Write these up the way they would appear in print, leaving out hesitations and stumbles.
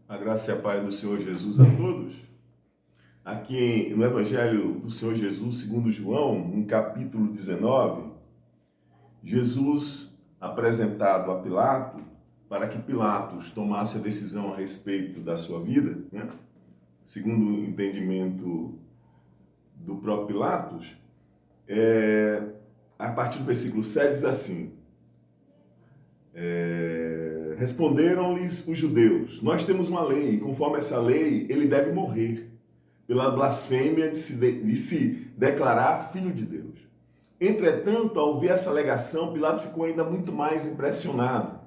A graça e a paz do Senhor Jesus a todos. Aqui no Evangelho do Senhor Jesus, segundo João, no capítulo 19, Jesus apresentado a Pilatos para que Pilatos tomasse a decisão a respeito da sua vida, né? Segundo o entendimento do próprio Pilatos, a partir do versículo 7 diz assim: responderam-lhes os judeus: nós temos uma lei, e conforme essa lei, ele deve morrer pela blasfêmia de se declarar filho de Deus. Entretanto, ao ouvir essa alegação, Pilatos ficou ainda muito mais impressionado.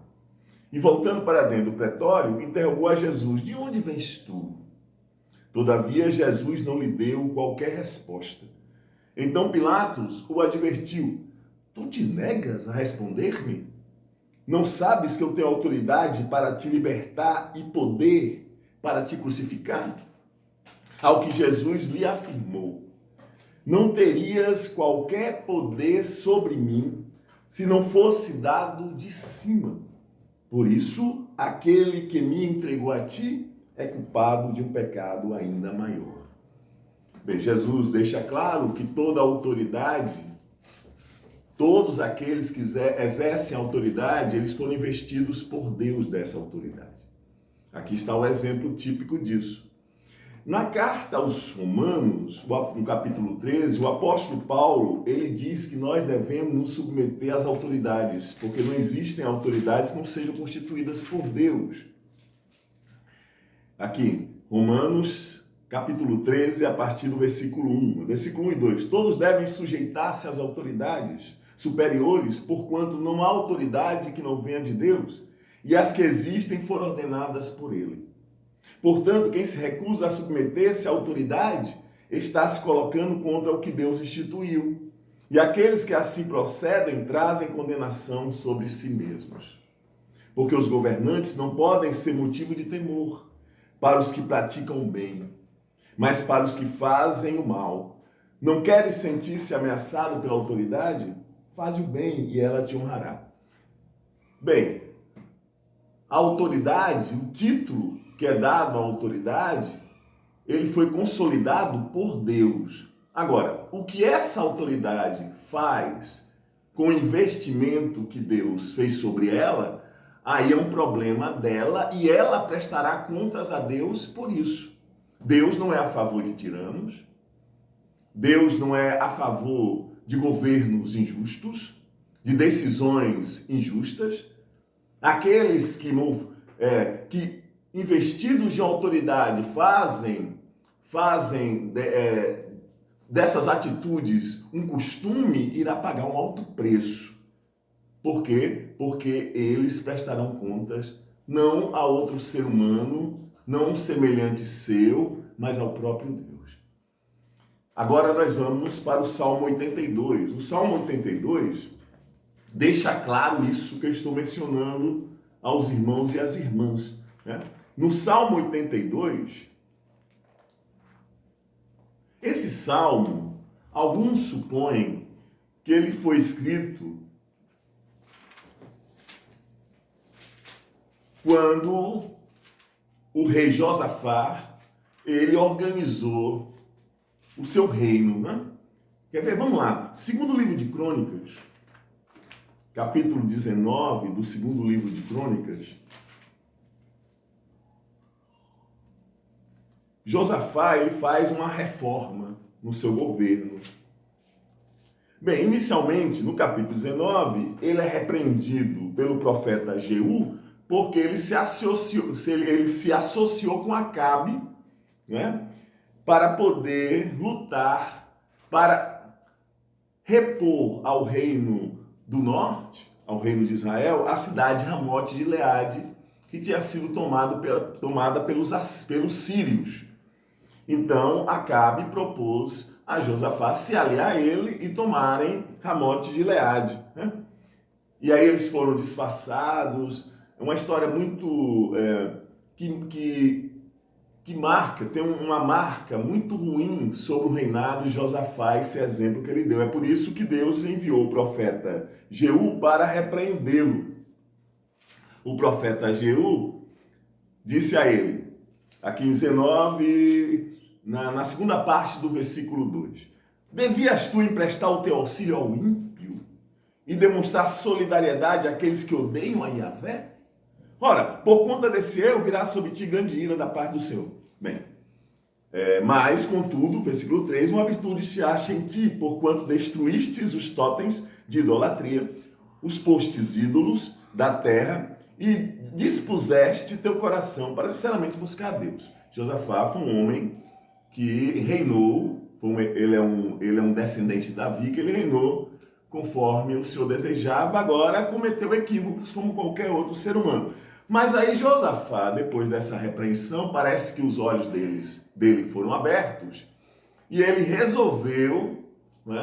E voltando para dentro do pretório, interrogou a Jesus: de onde vens tu? Todavia, Jesus não lhe deu qualquer resposta. Então Pilatos o advertiu: tu te negas a responder-me? Não sabes que eu tenho autoridade para te libertar e poder para te crucificar? Ao que Jesus lhe afirmou: não terias qualquer poder sobre mim se não fosse dado de cima. Por isso, aquele que me entregou a ti é culpado de um pecado ainda maior. Bem, Jesus deixa claro que toda autoridade, todos aqueles que exercem autoridade, eles foram investidos por Deus dessa autoridade. Aqui está o exemplo típico disso. Na carta aos Romanos, no capítulo 13, o apóstolo Paulo, ele diz que nós devemos nos submeter às autoridades, porque não existem autoridades que não sejam constituídas por Deus. Aqui, Romanos, capítulo 13, a partir do versículo 1. Versículo 1 e 2. Todos devem sujeitar-se às autoridades superiores, porquanto não há autoridade que não venha de Deus, e as que existem foram ordenadas por ele. Portanto, quem se recusa a submeter-se à autoridade está se colocando contra o que Deus instituiu. E aqueles que assim procedem trazem condenação sobre si mesmos. Porque os governantes não podem ser motivo de temor para os que praticam o bem, mas para os que fazem o mal. Não queres sentir-se ameaçado pela autoridade? Faz o bem e ela te honrará. Bem, a autoridade, o título que é dado à autoridade, ele foi consolidado por Deus. Agora, o que essa autoridade faz com o investimento que Deus fez sobre ela, aí é um problema dela e ela prestará contas a Deus por isso. Deus não é a favor de tiranos, Deus não é a favor de governos injustos, de decisões injustas. Aqueles que investidos de autoridade fazem dessas atitudes um costume, irá pagar um alto preço. Por quê? Porque eles prestarão contas não a outro ser humano, não um semelhante seu, mas ao próprio Deus. Agora nós vamos para o Salmo 82. O Salmo 82 deixa claro isso que eu estou mencionando aos irmãos e às irmãs, né? No Salmo 82, esse salmo, alguns supõem que ele foi escrito quando o rei Josafá, ele organizou o seu reino, né? Quer ver? Vamos lá. Segundo livro de Crônicas, capítulo 19 do segundo livro de Crônicas, Josafá, ele faz uma reforma no seu governo. Bem, inicialmente, no capítulo 19, ele é repreendido pelo profeta Jeú, porque ele se associou com Acabe, né, para poder lutar, para repor ao reino do norte, ao reino de Israel, a cidade Ramote de Gileade, que tinha sido tomada pelos sírios. Então, Acabe propôs a Josafá se aliar a ele e tomarem Ramote de Gileade, né? E aí eles foram disfarçados. É uma história muito que marca, tem uma marca muito ruim sobre o reinado de Josafá, esse exemplo que ele deu. É por isso que Deus enviou o profeta Jeú para repreendê-lo. O profeta Jeú disse a ele: aqui em 19, na segunda parte do versículo 2. Devias tu emprestar o teu auxílio ao ímpio e demonstrar solidariedade àqueles que odeiam a Yahvé? Ora, por conta desse erro virá sobre ti grande ira da parte do Senhor. Bem, mas, contudo, versículo 3, uma virtude se acha em ti, porquanto destruístes os totens de idolatria, os postes ídolos da terra e dispuseste teu coração para sinceramente buscar a Deus. Josafá foi um homem que reinou, ele é um descendente de Davi, que ele reinou conforme o Senhor desejava, agora cometeu equívocos como qualquer outro ser humano. Mas aí Josafá, depois dessa repreensão, parece que os olhos dele foram abertos e ele resolveu,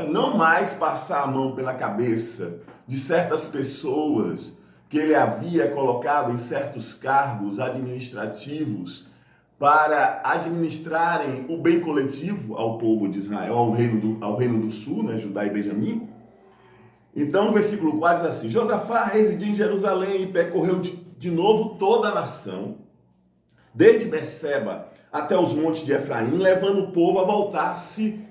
não mais passar a mão pela cabeça de certas pessoas que ele havia colocado em certos cargos administrativos para administrarem o bem coletivo ao povo de Israel, ao reino do sul, Judá e Benjamim. Então o versículo 4 diz assim: Josafá residia em Jerusalém e percorreu de novo toda a nação, desde Beceba até os montes de Efraim, levando o povo a voltar-se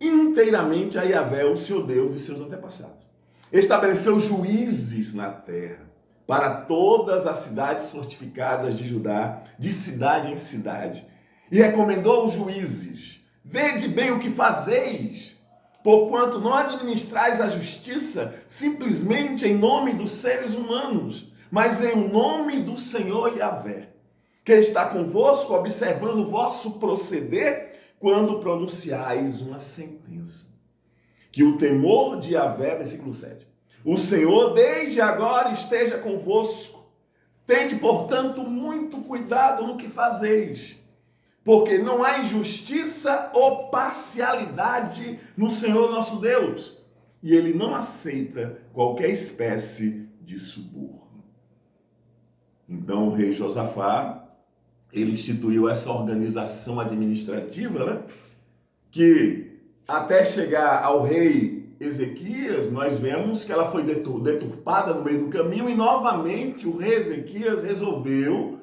inteiramente a Yahvé, o seu Deus, de seus antepassados. Estabeleceu juízes na terra para todas as cidades fortificadas de Judá, de cidade em cidade, e recomendou aos juízes: vede bem o que fazeis, porquanto não administrais a justiça simplesmente em nome dos seres humanos, mas em nome do Senhor Yahvé, que está convosco, observando o vosso proceder quando pronunciais uma sentença. Que o temor de Yahvé, versículo 7, o Senhor desde agora esteja convosco. Tende, portanto, muito cuidado no que fazeis, porque não há injustiça ou parcialidade no Senhor nosso Deus, e Ele não aceita qualquer espécie de suborno. Então o rei Josafá, ele instituiu essa organização administrativa, que até chegar ao rei Ezequias, nós vemos que ela foi deturpada no meio do caminho, e novamente o rei Ezequias resolveu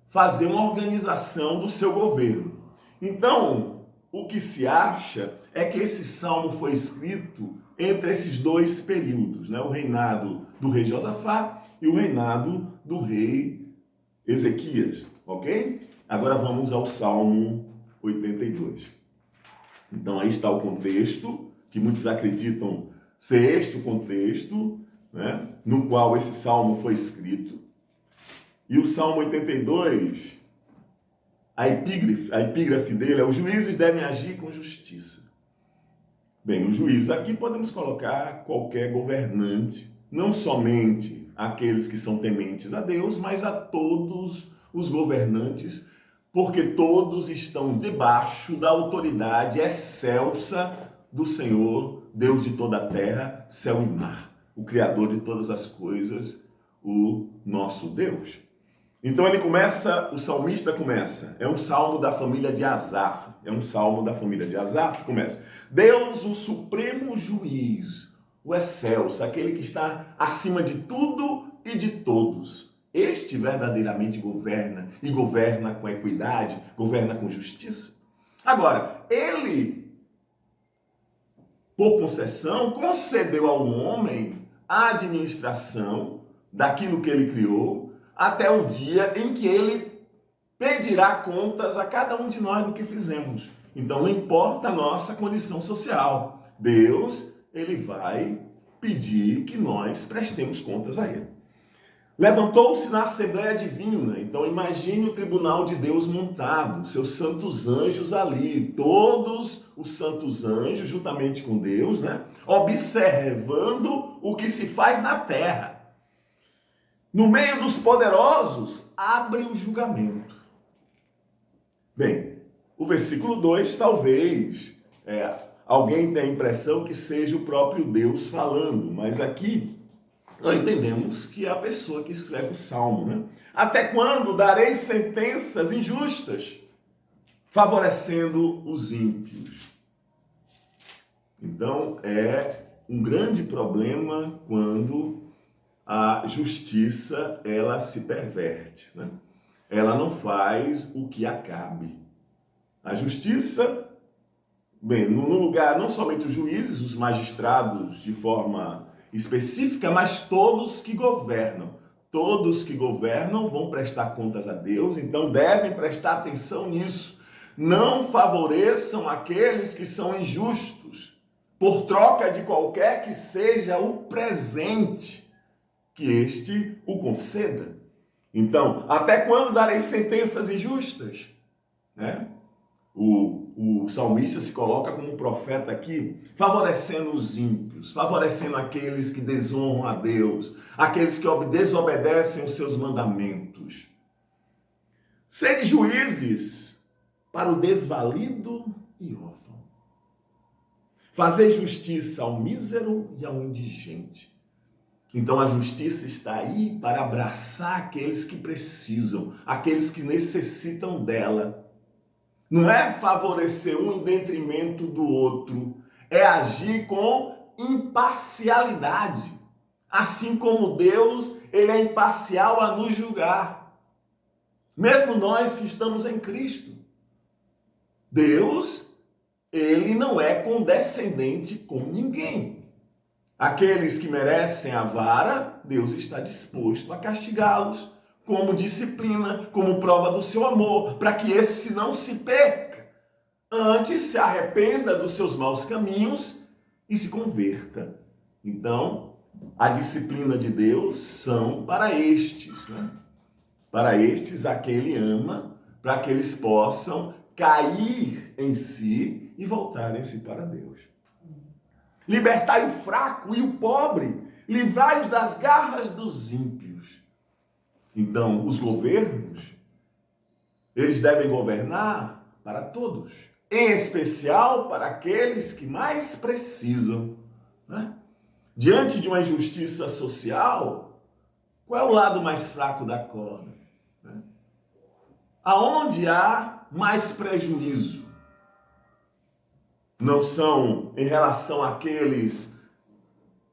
fazer uma organização do seu governo. Então, o que se acha é que esse salmo foi escrito entre esses dois períodos, o reinado do rei Josafá e o reinado do rei Ezequias, ok? Agora vamos ao Salmo 82. Então aí está o contexto, que muitos acreditam ser este o contexto, no qual esse salmo foi escrito. E o Salmo 82, a epígrafe dele é: os juízes devem agir com justiça. Bem, os juízes aqui podemos colocar qualquer governante, não somente aqueles que são tementes a Deus, mas a todos os governantes, porque todos estão debaixo da autoridade excelsa do Senhor, Deus de toda a terra, céu e mar, o Criador de todas as coisas, o nosso Deus. Então o salmista começa, é um salmo da família de Asaf, começa: Deus, o supremo juiz, o excelso, aquele que está acima de tudo e de todos. Este verdadeiramente governa, e governa com equidade, governa com justiça. Agora, ele, por concessão, concedeu ao homem a administração daquilo que ele criou, até o dia em que ele pedirá contas a cada um de nós do que fizemos. Então não importa a nossa condição social, Deus, ele vai pedir que nós prestemos contas a ele. Levantou-se na Assembleia Divina, então imagine o tribunal de Deus montado, seus santos anjos ali, todos os santos anjos juntamente com Deus, observando o que se faz na terra. No meio dos poderosos, abre o julgamento. Bem, o versículo 2, talvez alguém tenha a impressão que seja o próprio Deus falando, mas aqui nós entendemos que é a pessoa que escreve o salmo. Até quando darei sentenças injustas, favorecendo os ímpios? Então, é um grande problema quando a justiça, ela se perverte. ela não faz o que a cabe. A justiça, bem, no lugar, não somente os juízes, os magistrados de forma específica, mas todos que governam. Todos que governam vão prestar contas a Deus, então devem prestar atenção nisso. Não favoreçam aqueles que são injustos, por troca de qualquer que seja o presente que este o conceda. Então, até quando darei sentenças injustas? Né? O salmista se coloca como profeta aqui, favorecendo os ímpios, favorecendo aqueles que desonram a Deus, aqueles que desobedecem os seus mandamentos. Sede juízes para o desvalido e órfão. Fazei justiça ao mísero e ao indigente. Então a justiça está aí para abraçar aqueles que precisam, aqueles que necessitam dela. Não é favorecer um em detrimento do outro, é agir com imparcialidade. Assim como Deus, ele é imparcial a nos julgar. Mesmo nós que estamos em Cristo. Deus, ele não é condescendente com ninguém. Aqueles que merecem a vara, Deus está disposto a castigá-los como disciplina, como prova do seu amor, para que esse não se perca. Antes se arrependa dos seus maus caminhos e se converta. Então, a disciplina de Deus são para estes, né? Para estes a que ele ama, para que eles possam cair em si e voltarem-se para Deus. Libertai o fraco e o pobre, livrai-os das garras dos ímpios. Então, os governos, eles devem governar para todos, em especial para aqueles que mais precisam, né? Diante de uma injustiça social, qual é o lado mais fraco da corda? Né? Aonde há mais prejuízo? Não são em relação àqueles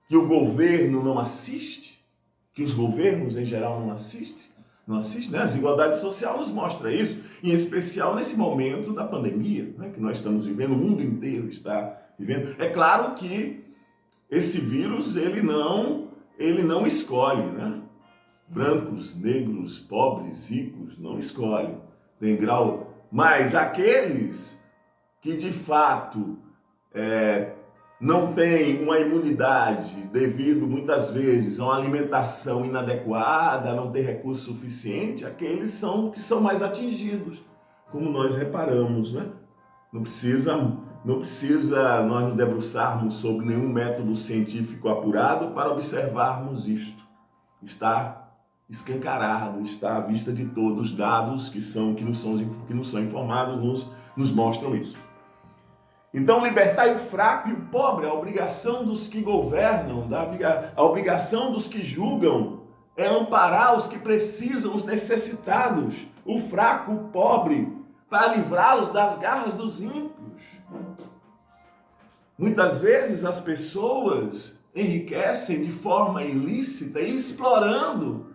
que o governo não assiste? Que os governos em geral não assistem? Não assistem, né? A desigualdade social nos mostra isso, em especial nesse momento da pandemia, né, que nós estamos vivendo, o mundo inteiro está vivendo. É claro que esse vírus, ele não escolhe, né? Brancos, negros, pobres, ricos, não escolhe. Tem grau, mas aqueles que de fato não têm uma imunidade devido muitas vezes a uma alimentação inadequada, a não ter recurso suficiente, aqueles que são mais atingidos, como nós reparamos, né? Não precisa nós nos debruçarmos sobre nenhum método científico apurado para observarmos isto. Está escancarado, está à vista de todos, os dados que nos são informados nos mostram isso. Então, libertai o fraco e o pobre, a obrigação dos que governam, a obrigação dos que julgam, é amparar os que precisam, os necessitados, o fraco, o pobre, para livrá-los das garras dos ímpios. Muitas vezes as pessoas enriquecem de forma ilícita, explorando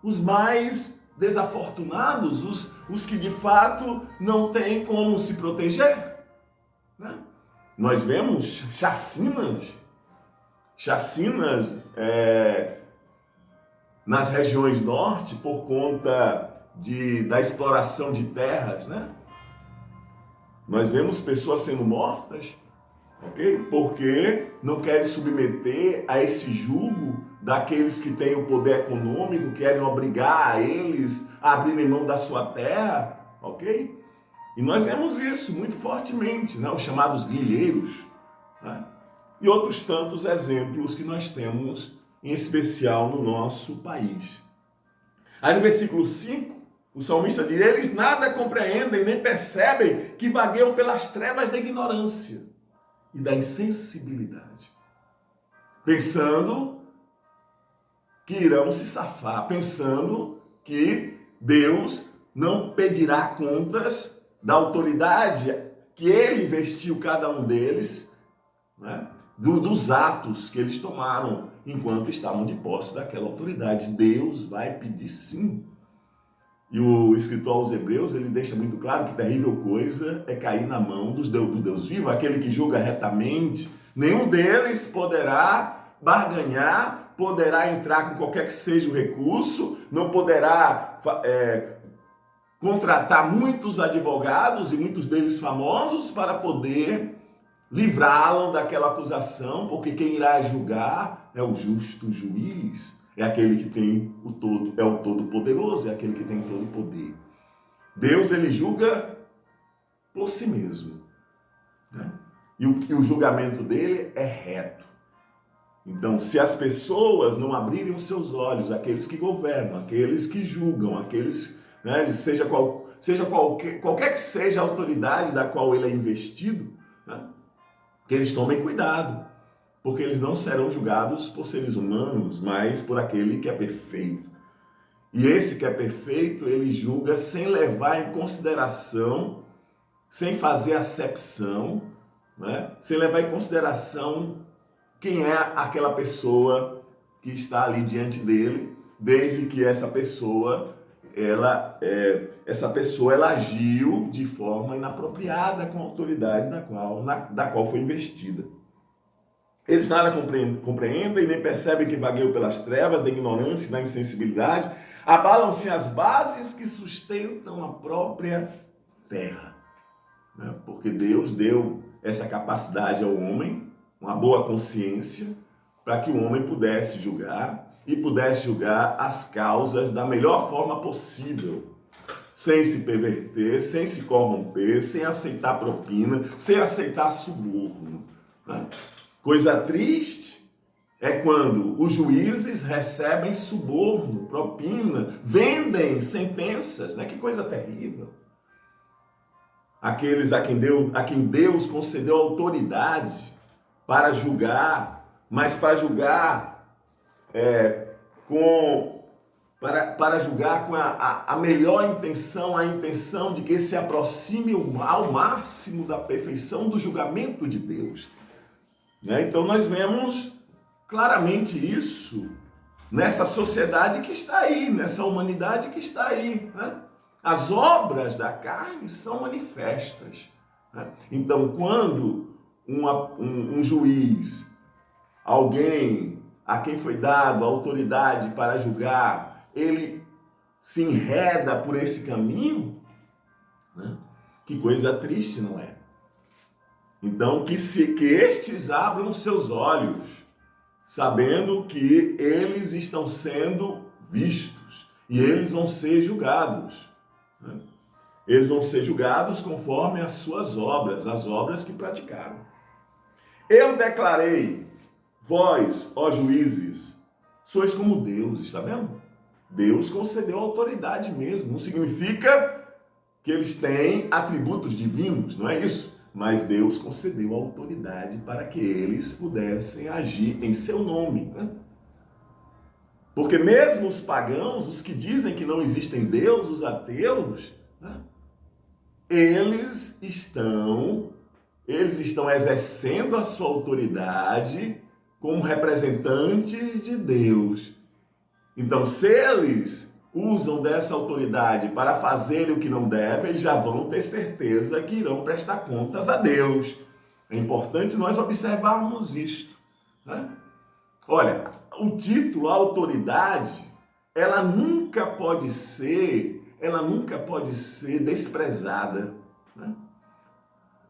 os mais desafortunados, os que de fato não têm como se proteger. Né? Nós vemos chacinas nas regiões norte por conta da exploração de terras, né? Nós vemos pessoas sendo mortas, ok? Porque não querem submeter a esse jugo daqueles que têm o poder econômico, querem obrigar a eles a abrirem mão da sua terra, ok? E nós vemos isso muito fortemente, né? Os chamados grileiros, né? E outros tantos exemplos que nós temos, em especial no nosso país. Aí no versículo 5, o salmista diz: eles nada compreendem nem percebem que vagueiam pelas trevas da ignorância e da insensibilidade, pensando que irão se safar, pensando que Deus não pedirá contas da autoridade que ele investiu cada um deles, né? Dos atos que eles tomaram enquanto estavam de posse daquela autoridade. Deus vai pedir sim. E o escritor aos Hebreus, ele deixa muito claro que terrível coisa é cair na mão do Deus vivo, aquele que julga retamente. Nenhum deles poderá barganhar, poderá entrar com qualquer que seja o recurso, não poderá contratar muitos advogados, e muitos deles famosos, para poder livrá-lo daquela acusação, porque quem irá julgar é o justo juiz. É aquele que tem o todo, é o todo-poderoso, é aquele que tem todo o poder. Deus, ele julga por si mesmo, né? E o julgamento dele é reto. Então, se as pessoas não abrirem os seus olhos, aqueles que governam, aqueles que julgam, aqueles, né, qualquer que seja a autoridade da qual ele é investido, né, que eles tomem cuidado, porque eles não serão julgados por seres humanos, mas por aquele que é perfeito. E esse que é perfeito, ele julga sem levar em consideração, sem fazer acepção, né? Sem levar em consideração quem é aquela pessoa que está ali diante dele, desde que essa pessoa ela agiu de forma inapropriada com a autoridade da qual foi investida. Eles nada compreendem, nem percebem que vagueiam pelas trevas da ignorância e da insensibilidade, abalam-se as bases que sustentam a própria terra. Né? Porque Deus deu essa capacidade ao homem, uma boa consciência, para que o homem pudesse julgar e pudesse julgar as causas da melhor forma possível, sem se perverter, sem se corromper, sem aceitar propina, sem aceitar suborno. Né? Coisa triste é quando os juízes recebem suborno, propina, vendem sentenças, né? Que coisa terrível. Aqueles a quem Deus concedeu autoridade para julgar, mas para julgar para julgar com a melhor intenção, a intenção de que se aproxime ao máximo da perfeição do julgamento de Deus. Né? Então nós vemos claramente isso nessa sociedade que está aí, nessa humanidade que está aí. Né? As obras da carne são manifestas. Né? Então, quando um juiz, alguém a quem foi dado a autoridade para julgar, ele se enreda por esse caminho, né? Que coisa triste, não é? Então, que estes abram seus olhos, sabendo que eles estão sendo vistos e eles vão ser julgados. Né? Eles vão ser julgados conforme as suas obras, as obras que praticaram. Eu declarei, vós, ó juízes, sois como Deus, está vendo? Deus concedeu autoridade mesmo. Não significa que eles têm atributos divinos, não é isso? Mas Deus concedeu a autoridade para que eles pudessem agir em seu nome. Né? Porque mesmo os pagãos, os que dizem que não existem Deus, os ateus, né? eles estão exercendo a sua autoridade como representantes de Deus. Então, se eles usam dessa autoridade para fazer o que não devem, eles já vão ter certeza que irão prestar contas a Deus. É importante nós observarmos isto. Né? Olha, o título, a autoridade, ela nunca pode ser desprezada. Né?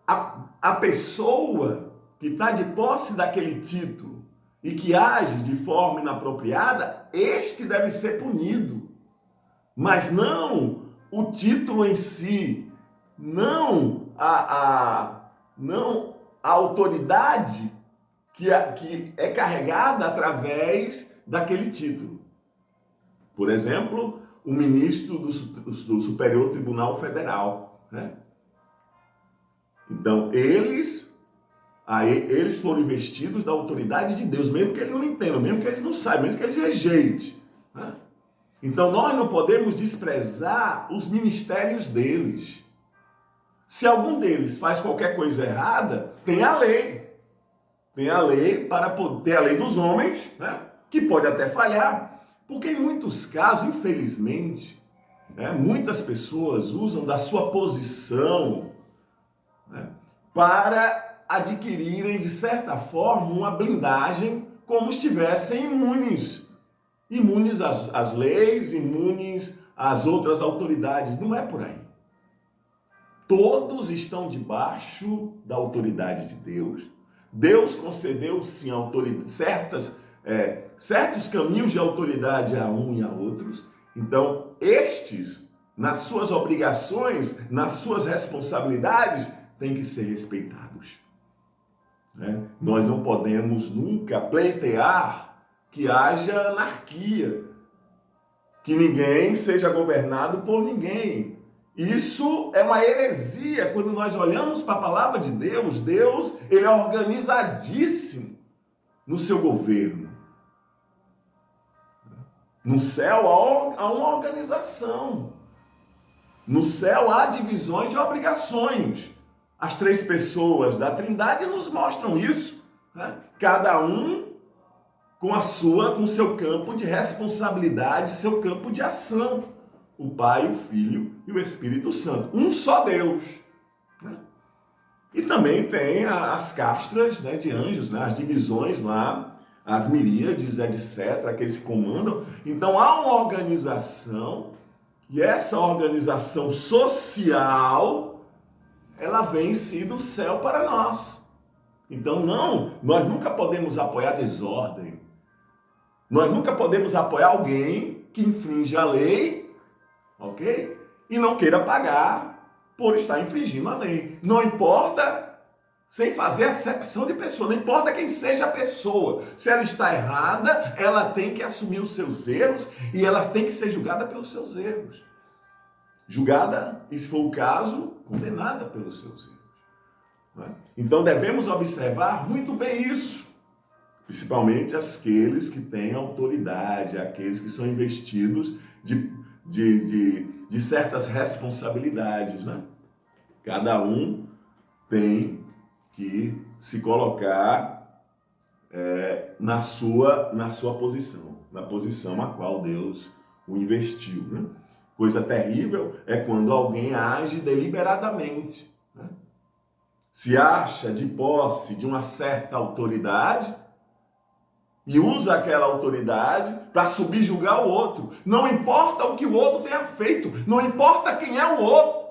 A pessoa que está de posse daquele título e que age de forma inapropriada, este deve ser punido. Mas não o título em si, não a autoridade que é carregada através daquele título. Por exemplo, o ministro do Superior Tribunal Federal. Né? Então, eles foram investidos da autoridade de Deus, mesmo que eles não entendam, mesmo que eles não saibam, mesmo que eles rejeitem. Né? Então, nós não podemos desprezar os ministérios deles. Se algum deles faz qualquer coisa errada, tem a lei. Tem a lei para poder, a lei dos homens, né? Que pode até falhar. Porque em muitos casos, infelizmente, Muitas pessoas usam da sua posição, né, para adquirirem, de certa forma, uma blindagem, como estivessem imunes às leis, imunes às outras autoridades. Não é por aí. Todos estão debaixo da autoridade de Deus. Deus concedeu, sim, certos caminhos de autoridade a um e a outros. Então, estes, nas suas obrigações, nas suas responsabilidades, têm que ser respeitados. Nós não podemos nunca pleitear que haja anarquia, que ninguém seja governado por ninguém. Isso é uma heresia. Quando nós olhamos para a palavra de Deus, Deus, ele é organizadíssimo no seu governo. No céu há uma organização. No céu há divisões de obrigações. As três pessoas da Trindade nos mostram isso, né? Cada um com o seu campo de responsabilidade, seu campo de ação. O Pai, o Filho e o Espírito Santo. Um só Deus. Né? E também tem as castras, né, de anjos, né, as divisões lá, as miríades, etc., aqueles que comandam. Então há uma organização, e essa organização social, ela vem em si do céu para nós. Então nós nunca podemos apoiar desordem. Nós nunca podemos apoiar alguém que infringe a lei, ok? E não queira pagar por estar infringindo a lei. Não importa, sem fazer acepção de pessoa, não importa quem seja a pessoa. Se ela está errada, ela tem que assumir os seus erros e ela tem que ser julgada pelos seus erros. Julgada, e se for o caso, condenada pelos seus erros. Então devemos observar muito bem isso. Principalmente aqueles que têm autoridade, aqueles que são investidos de certas responsabilidades, né? Cada um tem que se colocar na sua posição, na posição a qual Deus o investiu, né? Coisa terrível é quando alguém age deliberadamente, né? Se acha de posse de uma certa autoridade e usa aquela autoridade para subjugar o outro. Não importa o que o outro tenha feito, não importa quem é o outro.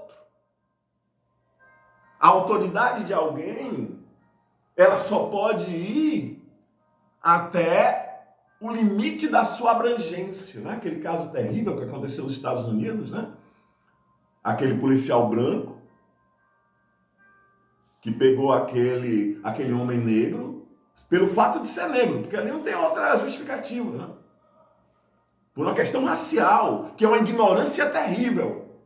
A autoridade de alguém, ela só pode ir até o limite da sua abrangência, né? Aquele caso terrível que aconteceu nos Estados Unidos, né? Aquele policial branco que pegou aquele homem negro pelo fato de ser negro, porque ali não tem outra justificativa, né? Por uma questão racial, que é uma ignorância terrível.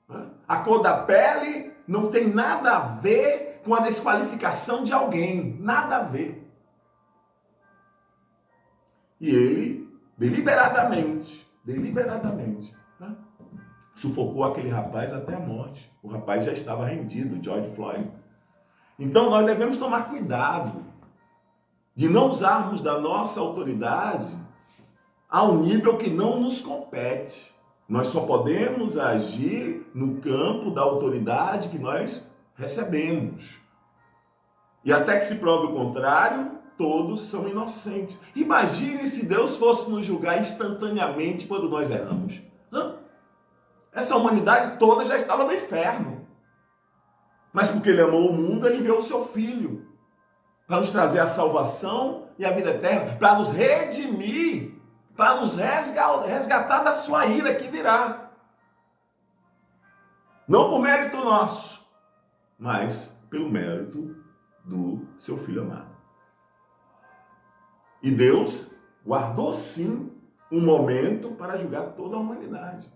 Né? A cor da pele não tem nada a ver com a desqualificação de alguém, nada a ver. E ele, deliberadamente, né, sufocou aquele rapaz até a morte. O rapaz já estava rendido, George Floyd. Então nós devemos tomar cuidado de não usarmos da nossa autoridade a um nível que não nos compete. Nós só podemos agir no campo da autoridade que nós recebemos. E até que se prove o contrário, todos são inocentes. Imagine se Deus fosse nos julgar instantaneamente quando nós erramos. Essa humanidade toda já estava no inferno. Mas porque ele amou o mundo, ele enviou o seu Filho para nos trazer a salvação e a vida eterna, para nos redimir, para nos resgatar da sua ira que virá. Não por mérito nosso, mas pelo mérito do seu Filho amado. E Deus guardou sim um momento para julgar toda a humanidade.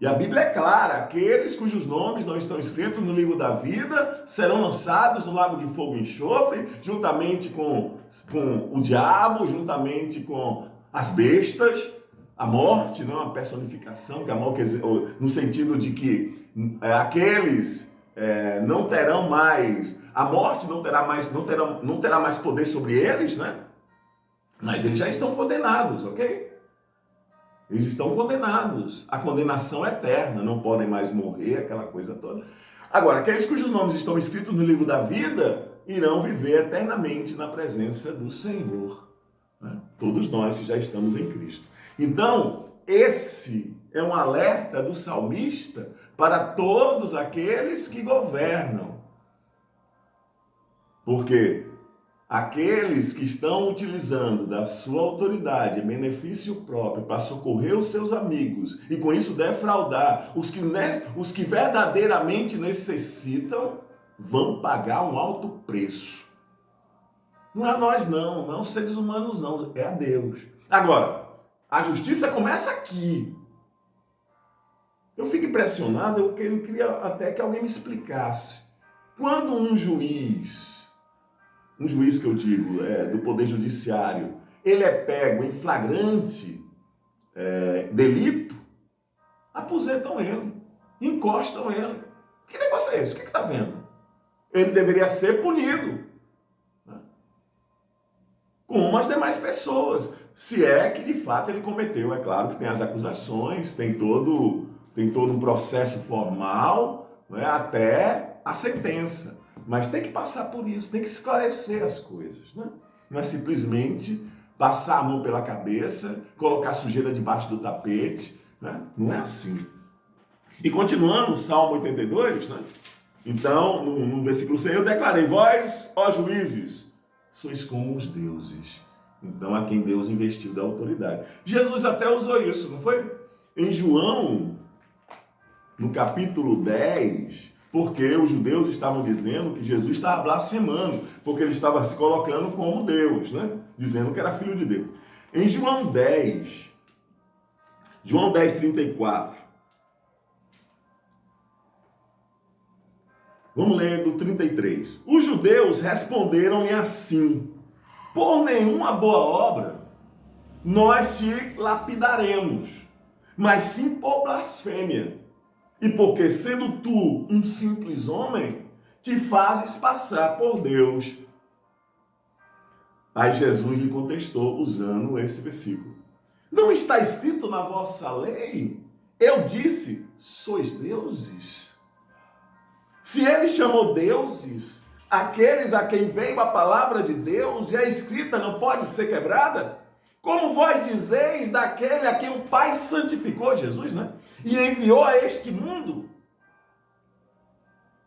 E a Bíblia é clara, aqueles cujos nomes não estão escritos no livro da vida serão lançados no lago de fogo e enxofre, juntamente com o diabo, juntamente com as bestas, a morte, não, a personificação, que a morte, no sentido de que aqueles não terão mais, a morte não terá mais poder sobre eles, né? Mas eles já estão condenados, ok? Eles estão condenados. A condenação é eterna, não podem mais morrer, aquela coisa toda. Agora, aqueles cujos nomes estão escritos no livro da vida irão viver eternamente na presença do Senhor. Né? Todos nós que já estamos em Cristo. Então, esse é um alerta do salmista para todos aqueles que governam. Porque aqueles que estão utilizando da sua autoridade em benefício próprio para socorrer os seus amigos e com isso defraudar os que verdadeiramente necessitam, vão pagar um alto preço. Não é a nós não é os seres humanos não, é a Deus. Agora, a justiça começa aqui. Eu fico impressionado, eu queria até que alguém me explicasse. Quando um juiz que eu digo, do Poder Judiciário, ele é pego em flagrante delito, aposentam ele, encostam ele. Que negócio é esse? O que você está vendo? Ele deveria ser punido, né? Como as demais pessoas, se é que de fato ele cometeu. É claro que tem as acusações, tem todo um processo formal, né, até a sentença. Mas tem que passar por isso, tem que esclarecer as coisas, né? Não é simplesmente passar a mão pela cabeça, colocar sujeira debaixo do tapete, né? Não é assim. E continuando o Salmo 82, né? Então, no versículo 6, eu declarei: vós, ó juízes, sois como os deuses. Então, a quem Deus investiu da autoridade. Jesus até usou isso, não foi? Em João, no capítulo 10, porque os judeus estavam dizendo que Jesus estava blasfemando, porque ele estava se colocando como Deus, né? Dizendo que era filho de Deus. Em João 10, 34, vamos ler do 33. Os judeus responderam-lhe assim: por nenhuma boa obra nós te lapidaremos, mas sim por blasfêmia. E porque, sendo tu um simples homem, te fazes passar por Deus. Aí Jesus lhe contestou usando esse versículo: não está escrito na vossa lei? Eu disse, sois deuses. Se ele chamou deuses aqueles a quem veio a palavra de Deus e a escrita não pode ser quebrada, como vós dizeis daquele a quem o Pai santificou, Jesus, né? E enviou a este mundo,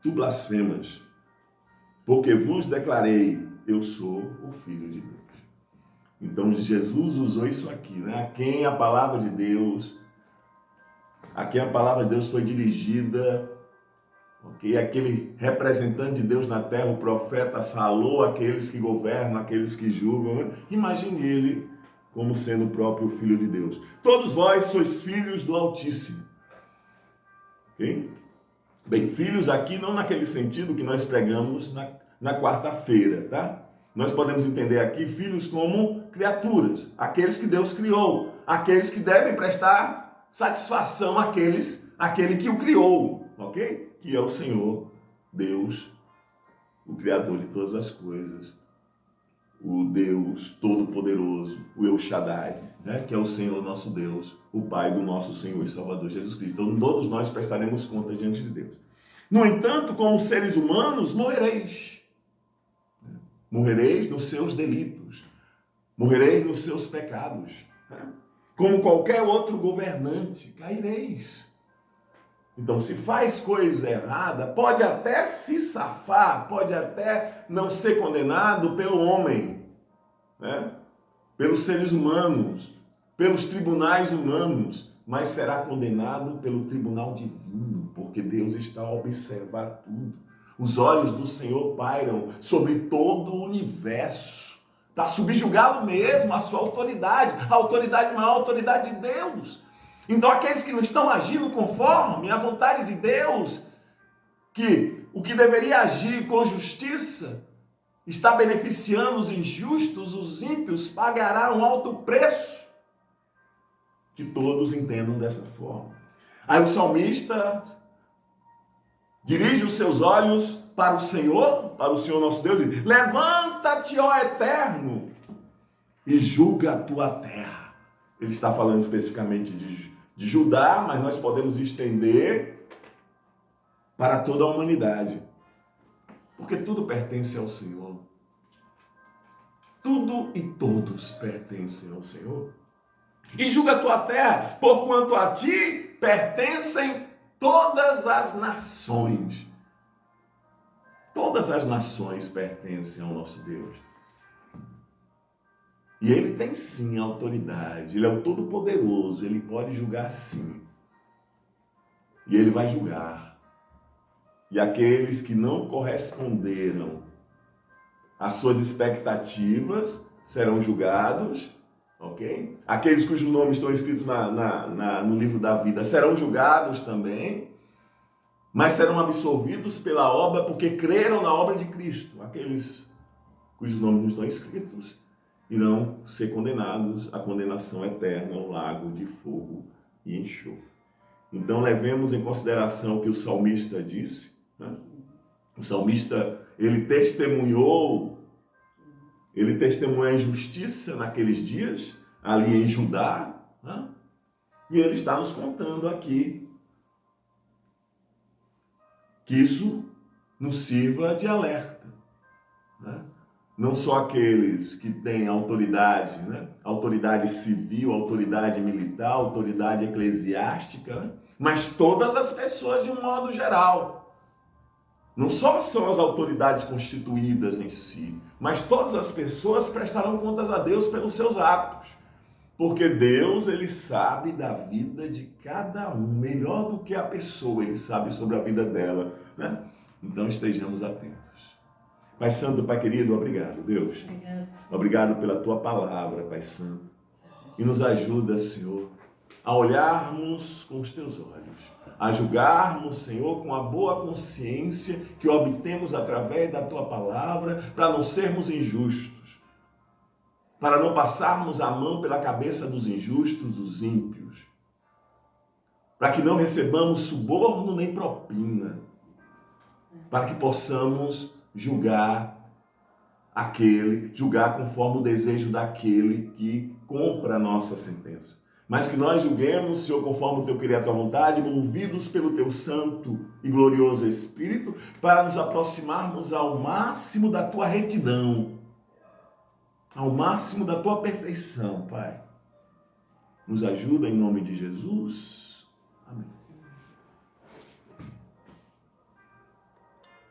tu blasfemas, porque vos declarei, eu sou o Filho de Deus. Então Jesus usou isso aqui, né? A quem a palavra de Deus foi dirigida, ok? Aquele representante de Deus na terra, o profeta, falou àqueles que governam, àqueles que julgam, né? Imagine ele como sendo o próprio Filho de Deus. Todos vós sois filhos do Altíssimo. Ok? Bem, filhos aqui não naquele sentido que nós pregamos na quarta-feira, tá? Nós podemos entender aqui filhos como criaturas, aqueles que Deus criou, aqueles que devem prestar satisfação àquele que o criou, ok? Que é o Senhor, Deus, o Criador de todas as coisas, o Deus Todo-Poderoso, o El Shaddai, né? Que é o Senhor nosso Deus, o Pai do nosso Senhor e Salvador Jesus Cristo. Então, todos nós prestaremos conta diante de Deus. No entanto, como seres humanos, morrereis. Morrereis nos seus delitos. Morrereis nos seus pecados. Né? Como qualquer outro governante, caireis. Então, se faz coisa errada, pode até se safar, pode até não ser condenado pelo homem, né? Pelos seres humanos, pelos tribunais humanos, mas será condenado pelo tribunal divino, porque Deus está a observar tudo. Os olhos do Senhor pairam sobre todo o universo, para subjugá-lo mesmo, a sua autoridade, a autoridade maior, a autoridade de Deus. Então, aqueles que não estão agindo conforme a vontade de Deus, que o que deveria agir com justiça está beneficiando os injustos, os ímpios, pagará um alto preço. Que todos entendam dessa forma. Aí o salmista dirige os seus olhos para o Senhor nosso Deus, e diz: levanta-te, ó Eterno, e julga a tua terra. Ele está falando especificamente de Judá, mas nós podemos estender para toda a humanidade. Porque tudo pertence ao Senhor. Tudo e todos pertencem ao Senhor. E julga a tua terra, porquanto a ti pertencem todas as nações. Todas as nações pertencem ao nosso Deus. E ele tem sim autoridade, ele é o Todo-Poderoso, ele pode julgar sim. E ele vai julgar. E aqueles que não corresponderam às suas expectativas serão julgados, ok? Aqueles cujos nomes estão escritos no livro da vida serão julgados também, mas serão absolvidos pela obra, porque creram na obra de Cristo. Aqueles cujos nomes não estão escritos irão ser condenados à condenação eterna, ao lago de fogo e enxofre. Então, levemos em consideração o que o salmista disse, né? O salmista, ele testemunhou a injustiça naqueles dias, ali em Judá, né? E ele está nos contando aqui que isso nos sirva de alerta, né? Não só aqueles que têm autoridade, né? Autoridade civil, autoridade militar, autoridade eclesiástica, né? Mas todas as pessoas de um modo geral. Não só são as autoridades constituídas em si, mas todas as pessoas prestarão contas a Deus pelos seus atos. Porque Deus, ele sabe da vida de cada um, melhor do que a pessoa, ele sabe sobre a vida dela, né? Então estejamos atentos. Pai Santo, Pai querido, obrigado, Deus. Obrigado pela tua palavra, Pai Santo. E nos ajuda, Senhor, a olharmos com os teus olhos, a julgarmos, Senhor, com a boa consciência que obtemos através da tua palavra, para não sermos injustos, para não passarmos a mão pela cabeça dos injustos, dos ímpios, para que não recebamos suborno nem propina, para que possamos julgar conforme o desejo daquele que compra a nossa sentença. Mas que nós julguemos, Senhor, conforme o teu querer e a tua vontade, movidos pelo teu santo e glorioso Espírito, para nos aproximarmos ao máximo da tua retidão, ao máximo da tua perfeição, Pai. Nos ajuda em nome de Jesus. Amém.